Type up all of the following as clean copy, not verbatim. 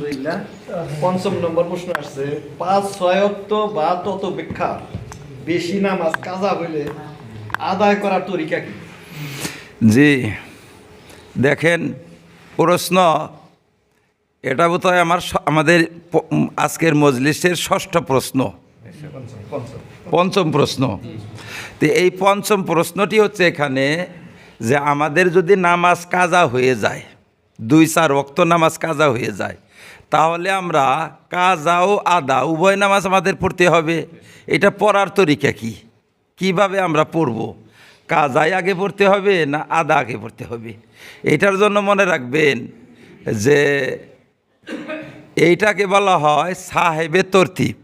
আলহামদুলিল্লাহ। ৫ম নম্বর প্রশ্ন আসছে, ৫-৬ ওয়াক্ত বা ততোপেক্ষা বেশি নামাজ কাজা হইলে আদায় করার তরিকা কি? জি দেখেন, প্রশ্ন এটা বোধহয় আমাদের আজকের মজলিসের ষষ্ঠ প্রশ্ন, পঞ্চম প্রশ্ন। তো এই পঞ্চম প্রশ্নটি হচ্ছে এখানে যে আমাদের যদি নামাজ কাজা হয়ে যায়, 2-4 ওয়াক্ত নামাজ কাজা হয়ে যায়, তাহলে আমরা কাজা ও আদা উভয় নামাজ আমাদের পড়তে হবে। এটা পড়ার তরিকা কি, কিভাবে আমরা পড়ব? কাজাই আগে পড়তে হবে না আদা আগে পড়তে হবে? এটার জন্য মনে রাখবেন যে এইটাকে বলা হয় সাহেবে তরতিব,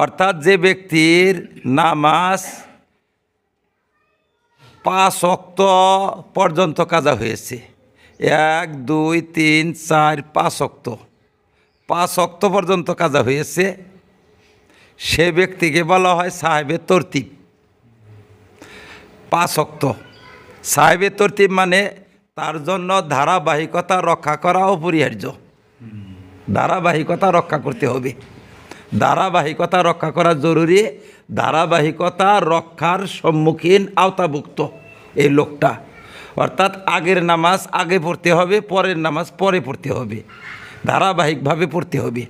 অর্থাৎ যে ব্যক্তির নামাজ 5 ওয়াক্ত পর্যন্ত কাজা হয়েছে, 1, 2, 3, 4, 5 ওয়াক্ত, 5 ওয়াক্ত পর্যন্ত কাজা হয়েছে, সে ব্যক্তিকে বলা হয় সাহেবে তরতিব। 5 ওয়াক্ত সাহেবে তরতিব মানে তার জন্য ধারাবাহিকতা রক্ষা করা অপরিহার্য। ধারাবাহিকতা রক্ষা করতে হবে, ধারাবাহিকতা রক্ষা করা জরুরি। ধারাবাহিকতা রক্ষার সম্মুখীন আওতাভুক্ত এই লোকটা, অর্থাৎ আগের নামাজ আগে পড়তে হবে, পরের নামাজ পরে পড়তে হবে, ধারাবাহিকভাবে পড়তে হবে।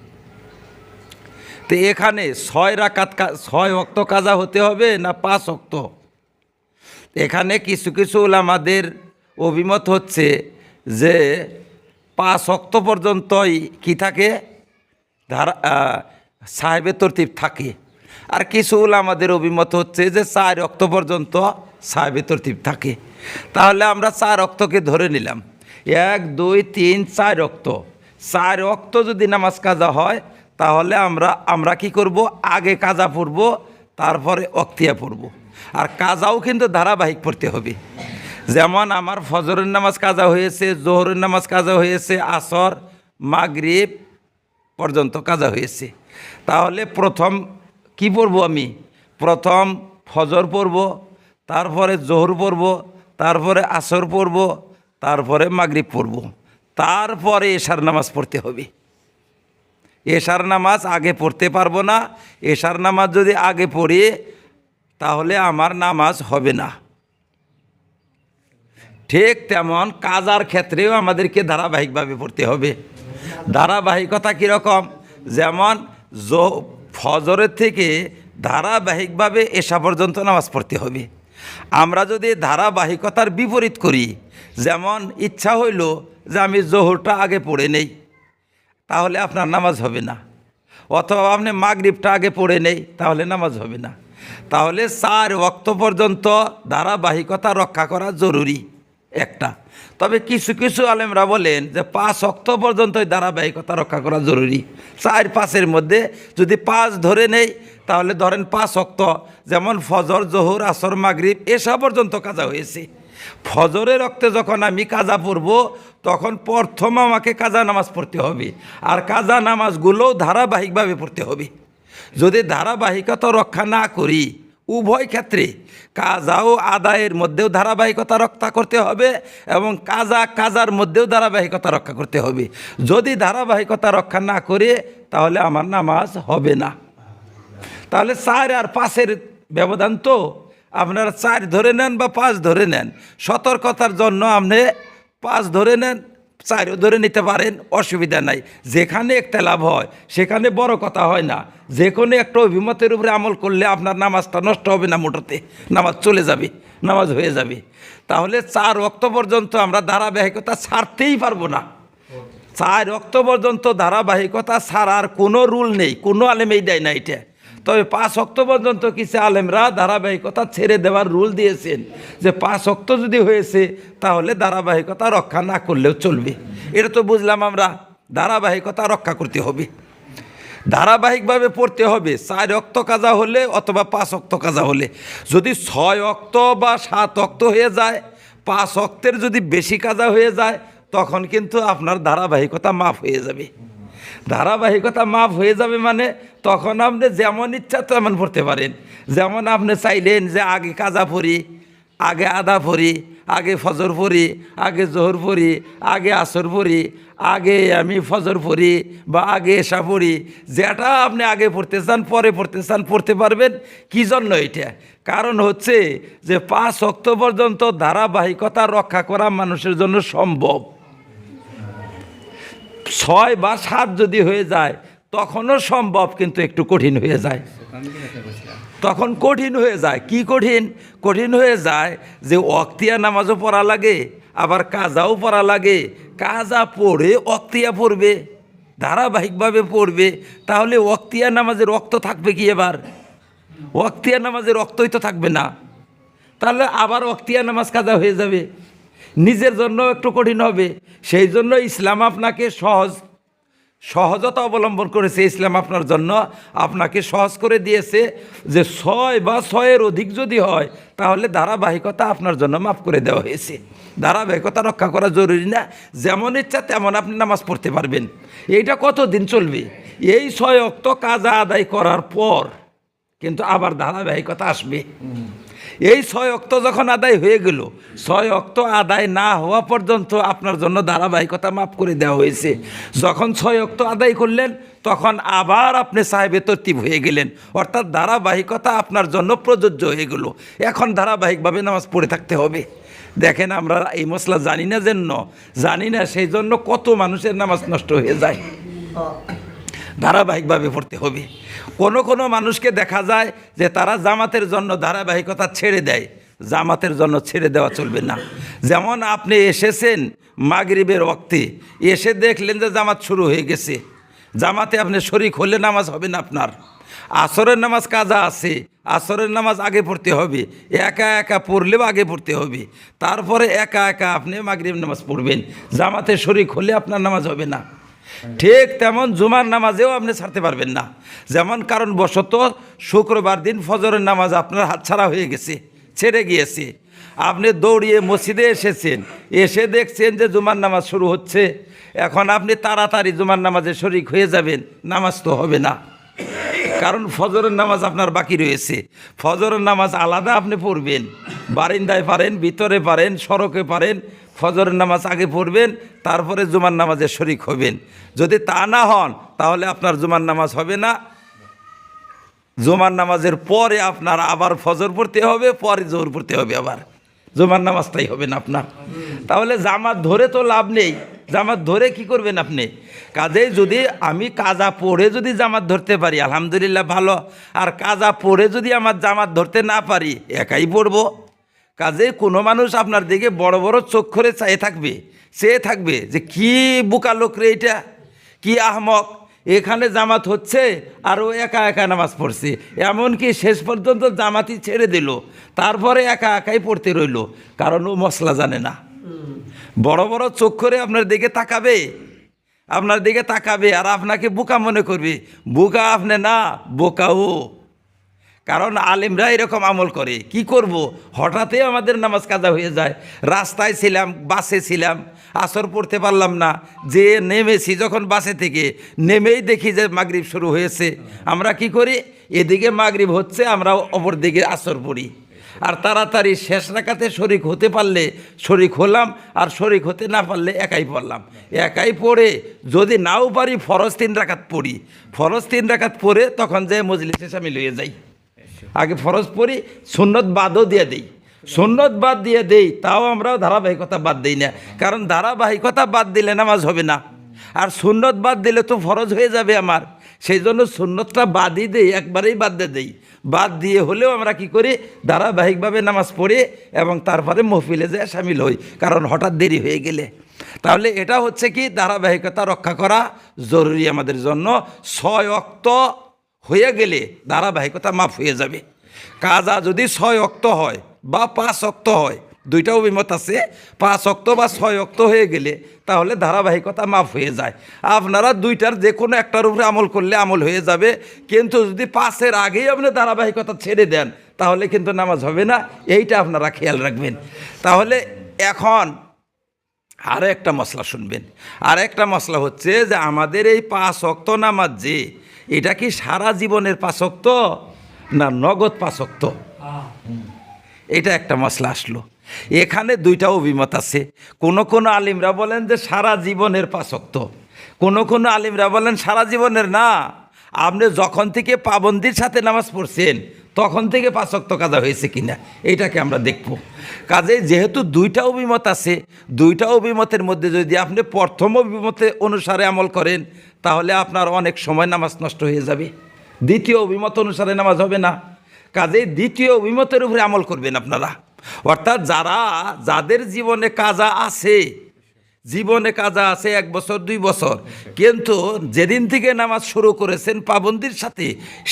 তো এখানে 6 ওয়াক্ত কাজা হতে হবে না 5 ওয়াক্ত? এখানে কিছু কিছু উলামাদের অভিমত হচ্ছে যে 5 ওয়াক্ত পর্যন্তই কি থাকে, সাহেবে তরতিব থাকে। আর কিছু উলামাদের অভিমত হচ্ছে যে 4 ওয়াক্ত পর্যন্ত সাহেবে তরতিব থাকে। তাহলে আমরা 4 ওয়াক্তকে ধরে নিলাম, 1, 2, 3, 4 ওয়াক্ত। 4 ওয়াক্ত যদি নামাজ কাজা হয় তাহলে আমরা কি করব? আগে কাজা পড়ব, তারপরে ওয়াক্তিয়া পড়ব। আর কাজাও কিন্তু ধারাবাহিক পড়তে হবে। যেমন আমার ফজরের নামাজ কাজা হয়েছে, জোহরের নামাজ কাজা হয়েছে, আসর মাগরিব পর্যন্ত কাজা হয়েছে। তাহলে প্রথম কি পড়ব? আমি প্রথম ফজর পড়ব, তারপরে জোহর পড়ব, তারপরে আসর পড়ব, তারপরে মাগরিব পড়ব, তারপরে এশার নামাজ পড়তে হবে। এশার নামাজ আগে পড়তে পারবো না। এশার নামাজ যদি আগে পড়ি তাহলে আমার নামাজ হবে না। ঠিক তেমন কাজার ক্ষেত্রেও আমাদেরকে ধারাবাহিকভাবে পড়তে হবে। ধারাবাহিকতা কীরকম? যেমন ফজরের থেকে ধারাবাহিকভাবে এশা পর্যন্ত নামাজ পড়তে হবে। আমরা যদি ধারাবাহিকতার বিপরীত করি, যেমন ইচ্ছা হইল যে আমি জোহরটা আগে পড়ে নেই, তাহলে আপনার নামাজ হবে না। অথবা আপনি মাগরিবটা আগে পড়ে নেই, তাহলে নামাজ হবে না। তাহলে 4 ওয়াক্ত পর্যন্ত ধারাবাহিকতা রক্ষা করা জরুরি একটা। তবে কিছু কিছু আলেমরা বলেন যে 5 ওয়াক্ত পর্যন্তই ধারাবাহিকতা রক্ষা করা জরুরি। 4-5-এর মধ্যে যদি 5 ধরে নেই তাহলে ধরেন 5 ওয়াক্ত, যেমন ফজর, জোহর, আসর, মাগরিব এসব পর্যন্ত কাজা হয়েছে। ফজরের রক্তে যখন আমি কাজা পড়ব তখন প্রথম আমাকে কাজা নামাজ পড়তে হবে, আর কাজা নামাজগুলোও ধারাবাহিকভাবে পড়তে হবে। যদি ধারাবাহিকতা রক্ষা না করি, উভয় ক্ষেত্রে কাজা ও আদায়ের মধ্যেও ধারাবাহিকতা রক্ষা করতে হবে এবং কাজার মধ্যেও ধারাবাহিকতা রক্ষা করতে হবে। যদি ধারাবাহিকতা রক্ষা না করে তাহলে আমার নামাজ হবে না। তাহলে 4 আর 5-এর ব্যবধান, তো আপনারা 4 ধরে নেন বা 5 ধরে নেন, সতর্কতার জন্য আপনি 5 ধরে নেন, 4ও ধরে নিতে পারেন, অসুবিধা নাই। যেখানে একটা লাভ হয় সেখানে বড় কথা হয় না। যে কোনো একটা অভিমতের উপরে আমল করলে আপনার নামাজটা নষ্ট হবে না, মোটতে নামাজ চলে যাবে, নামাজ হয়ে যাবে। তাহলে 4 ওয়াক্ত পর্যন্ত আমরা ধারাবাহিকতা ছাড়তেই পারবো না। 4 ওয়াক্ত পর্যন্ত ধারাবাহিকতা ছাড়ার কোনো রুল নেই, কোনো আলেমেই দেয় না এটা। তবে 5 ওয়াক্ত পর্যন্ত কিছু আলেমরা ধারাবাহিকতা ছেড়ে দেওয়ার রুল দিয়েছেন যে 5 ওয়াক্ত যদি হয়েছে তাহলে ধারাবাহিকতা রক্ষা না করলেও চলবে। এটা তো বুঝলাম আমরা, ধারাবাহিকতা রক্ষা করতে হবে, ধারাবাহিকভাবে পড়তে হবে। 4 ওয়াক্ত কাজা হলে অথবা 5 ওয়াক্ত কাজা হলে, যদি 6 ওয়াক্ত বা 7 ওয়াক্ত হয়ে যায়, 5 ওয়াক্তের যদি বেশি কাজা হয়ে যায় তখন কিন্তু আপনার ধারাবাহিকতা মাফ হয়ে যাবে। ধারাবাহিকতা মাফ হয়ে যাবে মানে তখন আপনি যেমন ইচ্ছা তেমন পড়তে পারেন। যেমন আপনি চাইলেন যে আগে কাজা পড়ি, আগে আদা পড়ি, আগে ফজর পড়ি, আগে জোহর পড়ি, আগে আসর পড়ি, আগে আমি ফজর পড়ি বা আগে এশা পড়ি, যেটা আপনি আগে পড়তে চান পরে পড়তে চান পড়তে পারবেন। কী জন্য এটা? কারণ হচ্ছে যে 5 ওয়াক্ত পর্যন্ত ধারাবাহিকতা রক্ষা করা মানুষের জন্য সম্ভব। 6 বা 7 যদি হয়ে যায় তখনও সম্ভব, কিন্তু একটু কঠিন হয়ে যায়। তখন কঠিন হয়ে যায়। কি কঠিন? কঠিন হয়ে যায় যে ওয়াক্তিয়া নামাজও পড়া লাগে, আবার কাজাও পড়া লাগে। কাজা পড়ে ওয়াক্তিয়া পড়বে, ধারাবাহিকভাবে পড়বে, তাহলে ওয়াক্তিয়া নামাজের রক্ত থাকবে কি? এবার ওয়াক্তিয়া নামাজের রক্তই তো থাকবে না, তাহলে আবার ওয়াক্তিয়া নামাজ কাজা হয়ে যাবে, নিজের জন্য একটু কঠিন হবে। সেই জন্য ইসলাম আপনাকে সহজতা অবলম্বন করেছে। ইসলাম আপনার জন্য আপনাকে সহজ করে দিয়েছে যে 6 বা 6-এর অধিক যদি হয় তাহলে ধারাবাহিকতা আপনার জন্য মাফ করে দেওয়া হয়েছে। ধারাবাহিকতা রক্ষা করা জরুরি না, যেমন ইচ্ছা তেমন আপনি নামাজ পড়তে পারবেন। এইটা কতদিন চলবে? এই 6 ওয়াক্ত কাজা আদায় করার পর কিন্তু আবার ধারাবাহিকতা আসবে। এই 6 ওয়াক্ত যখন আদায় হয়ে গেল, 6 ওয়াক্ত আদায় না হওয়া পর্যন্ত আপনার জন্য ধারাবাহিকতা মাফ করে দেওয়া হয়েছে। যখন 6 ওয়াক্ত আদায় করলেন তখন আবার আপনি সাহেবে তরতিব হয়ে গেলেন, অর্থাৎ ধারাবাহিকতা আপনার জন্য প্রযোজ্য হয়ে গেল। এখন ধারাবাহিকভাবে নামাজ পড়ে থাকতে হবে। দেখেন, আমরা এই মশলা জানি না সেই জন্য কত মানুষের নামাজ নষ্ট হয়ে যায়। ধারাবাহিকভাবে পড়তে হবে। কোনো মানুষকে দেখা যায় যে তারা জামাতের জন্য ধারাবাহিকতা ছেড়ে দেয়। জামাতের জন্য ছেড়ে দেওয়া চলবে না। যেমন আপনি এসেছেন মাগরিবের ওয়াক্তে, এসে দেখলেন যে জামাত শুরু হয়ে গেছে, জামাতে আপনি শরীক হলে নামাজ হবে না আপনার। আসরের নামাজ কাজা আছে, আসরের নামাজ আগে পড়তে হবে, একা একা পড়লেও আগে পড়তে হবে, তারপরে একা একা আপনি মাগরিব নামাজ পড়বেন। জামাতে শরীক হলে আপনার নামাজ হবে না। ঠিক তেমন জুমার নামাজেও আপনি ছাড়তে পারবেন না। যেমন কারণবশত শুক্রবার দিন ফজরের নামাজ আপনার হাতছাড়া হয়ে গেছে, ছেড়ে গিয়েছে, আপনি দৌড়িয়ে মসজিদে এসেছেন, এসে দেখছেন যে জুমার নামাজ শুরু হচ্ছে, এখন আপনি তাড়াতাড়ি জুমার নামাজে শরীক হয়ে যাবেন, নামাজ তো হবে না। কারণ ফজরের নামাজ আপনার বাকি রয়েছে। ফজরের নামাজ আলাদা আপনি পড়বেন, বারিন্দায় পারেন, ভিতরে পারেন, সড়কে পারেন, ফজরের নামাজ আগে পড়বেন, তারপরে জুমার নামাজে শরীক হবেন। যদি তা না হন তাহলে আপনার জুমার নামাজ হবে না। জুমার নামাজের পরে আপনার আবার ফজর পড়তে হবে, পরে জোহর পড়তে হবে, আবার জুমার নামাজটাই হবে না আপনার। তাহলে জামাত ধরে তো লাভ নেই। জামাত ধরে কি করবেন আপনি? কাজেই যদি আমি কাজা পড়ে যদি জামাত ধরতে পারি আলহামদুলিল্লাহ ভালো, আর কাজা পড়ে যদি আমার জামাত ধরতে না পারি একাই পড়বো। কাজে কোনো মানুষ আপনার দিকে বড় বড় চোখ করে চেয়ে থাকবে যে কি বোকা লোক রে এটা, কি আহমক, এখানে জামাত হচ্ছে আর ও একা একা নামাজ পড়ছে, এমনকি শেষ পর্যন্ত জামাতই ছেড়ে দিল, তারপরে একা একাই পড়তে রইল, কারণ ও মশলা জানে না। বড় বড় চোখ করে আপনার দিকে তাকাবে আর আপনাকে বোকা মনে করবে। বোকা আপনি না, বোকা ও। কারণ আলেমরা এরকম আমল করে। কি করব, হঠাৎই আমাদের নামাজ কাজা হয়ে যায়। রাস্তায় ছিলাম, বাসে ছিলাম, আসর পড়তে পারলাম না, যে নেমেছি যখন বাসে থেকে নেমেই দেখি যে মাগরিব শুরু হয়েছে। আমরা কি করি, এদিকে মাগরিব হচ্ছে, আমরা অপর দিকে আসর পড়ি, আর তাড়াতাড়ি শেষ রাকাতে শরীক হতে পারলে শরীক হলাম, আর শরীক হতে না পারলে একাই পড়লাম। একাই পড়ে যদি নাও পারি ফরজ 3 রাকাত পড়ি, ফরজ 3 রাকাত পড়ে তখন যে মজলিসে শামিল হয়ে যাই। আগে ফরজ পড়ি, সুন্নত বাদও দিয়ে দেই, সুন্নত বাদ দিয়ে দেই, তাও আমরাও ধারাবাহিকতা বাদ দিই না। কারণ ধারাবাহিকতা বাদ দিলে নামাজ হবে না, আর সুন্নত বাদ দিলে তো ফরজ হয়ে যাবে আমার। সেই জন্য সুন্নতটা বাদই দেই, একবারেই বাদ দিয়ে দেই। বাদ দিয়ে হলেও আমরা কি করি, ধারাবাহিকভাবে নামাজ পড়ি এবং তারপরে মহফিলে যেয়ে শামিল হই, কারণ হঠাৎ দেরি হয়ে গেলে। তাহলে এটা হচ্ছে কি, ধারাবাহিকতা রক্ষা করা জরুরি আমাদের জন্য। 6 ওয়াক্ত হয়ে গেলে ধারাবাহিকতা মাফ হয়ে যাবে। কাজা যদি 6 ওয়াক্ত হয় বা 5 ওয়াক্ত হয়, দুইটা অভিমত আছে, 5 ওয়াক্ত বা 6 ওয়াক্ত হয়ে গেলে তাহলে ধারাবাহিকতা মাফ হয়ে যায়। আপনারা দুইটার যে কোনো একটার উপরে আমল করলে আমল হয়ে যাবে, কিন্তু যদি 5-এর আগেই আপনি ধারাবাহিকতা ছেড়ে দেন তাহলে কিন্তু নামাজ হবে না, এইটা আপনারা খেয়াল রাখবেন। তাহলে এখন আরও একটা মশলা শুনবেন। আর একটা মশলা হচ্ছে যে আমাদের এই 5 ওয়াক্ত নামাজ যে, এটা কি সারা জীবনের 5 ওয়াক্ত না নগদ 5 ওয়াক্ত? এটা একটা মশলা আসলো। এখানে দুইটা অভিমত আছে। কোনো আলিমরা বলেন যে সারা জীবনের 5 ওয়াক্ত, কোনো আলিমরা বলেন সারা জীবনের না, আপনি যখন থেকে পাবন্দির সাথে নামাজ পড়ছেন তখন থেকে 5 ওয়াক্ত কাজা হয়েছে কিনা এইটাকে আমরা দেখব। কাজেই যেহেতু দুইটা অভিমত আছে, দুইটা অভিমতের মধ্যে যদি আপনি প্রথম অভিমতে অনুসারে আমল করেন তাহলে আপনার অনেক সময় নামাজ নষ্ট হয়ে যাবে, দ্বিতীয় অভিমত অনুসারে নামাজ হবে না। কাজেই দ্বিতীয় অভিমতের উপরে আমল করবেন আপনারা। অর্থাৎ যাদের জীবনে কাজা আছে, 1 বছর 2 বছর, কিন্তু যেদিন থেকে নামাজ শুরু করেছেন পাবন্দির সাথে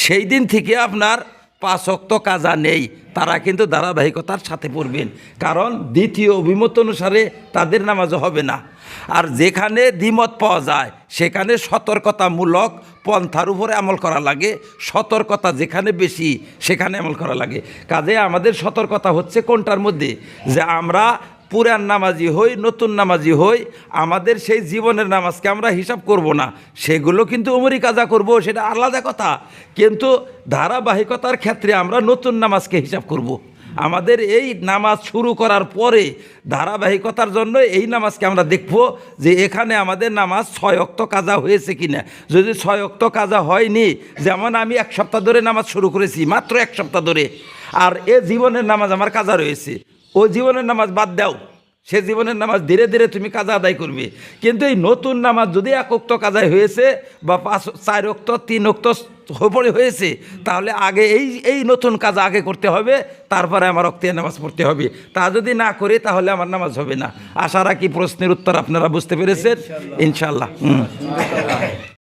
সেই দিন থেকে আপনার 5 ওয়াক্ত কাজা নেই, তারা কিন্তু ধারাবাহিকতার সাথে পড়বেন, কারণ দ্বিতীয় অভিমত অনুসারে তাদের নামাজও হবে না। আর যেখানে দ্বিমত পাওয়া যায় সেখানে সতর্কতামূলক পন্থার উপরে আমল করা লাগে, সতর্কতা যেখানে বেশি সেখানে আমল করা লাগে। কাজে আমাদের সতর্কতা হচ্ছে কোনটার মধ্যে, যে আমরা পুরান নামাজি হই, নতুন নামাজি হই, আমাদের সেই জীবনের নামাজকে আমরা হিসাব করব না, সেগুলো কিন্তু উমরি কাজা করব, সেটা আলাদা কথা, কিন্তু ধারাবাহিকতার ক্ষেত্রে আমরা নতুন নামাজকে হিসাব করব। আমাদের এই নামাজ শুরু করার পরে ধারাবাহিকতার জন্য এই নামাজকে আমরা দেখব যে এখানে আমাদের নামাজ 6 ওয়াক্ত কাজা হয়েছে কিনা। যদি 6 ওয়াক্ত কাজা হয়নি, যেমন আমি 1 সপ্তাহ ধরে নামাজ শুরু করেছি, মাত্র 1 সপ্তাহ ধরে, আর এ জীবনের নামাজ আমার কাজা রয়েছে, ওই জীবনের নামাজ বাদ দাও, সে জীবনের নামাজ ধীরে ধীরে তুমি কাজা আদায় করবে। কিন্তু এই নতুন নামাজ যদি 1 ওয়াক্ত কাজায় হয়েছে বা 4 ওয়াক্ত 3 ওয়াক্ত পরে হয়েছে, তাহলে আগে এই নতুন কাজ আগে করতে হবে, তারপরে আমার ওয়াক্তে নামাজ পড়তে হবে। তা যদি না করি তাহলে আমার নামাজ হবে না। আশা রাখি প্রশ্নের উত্তর আপনারা বুঝতে পেরেছেন ইনশাআল্লাহ।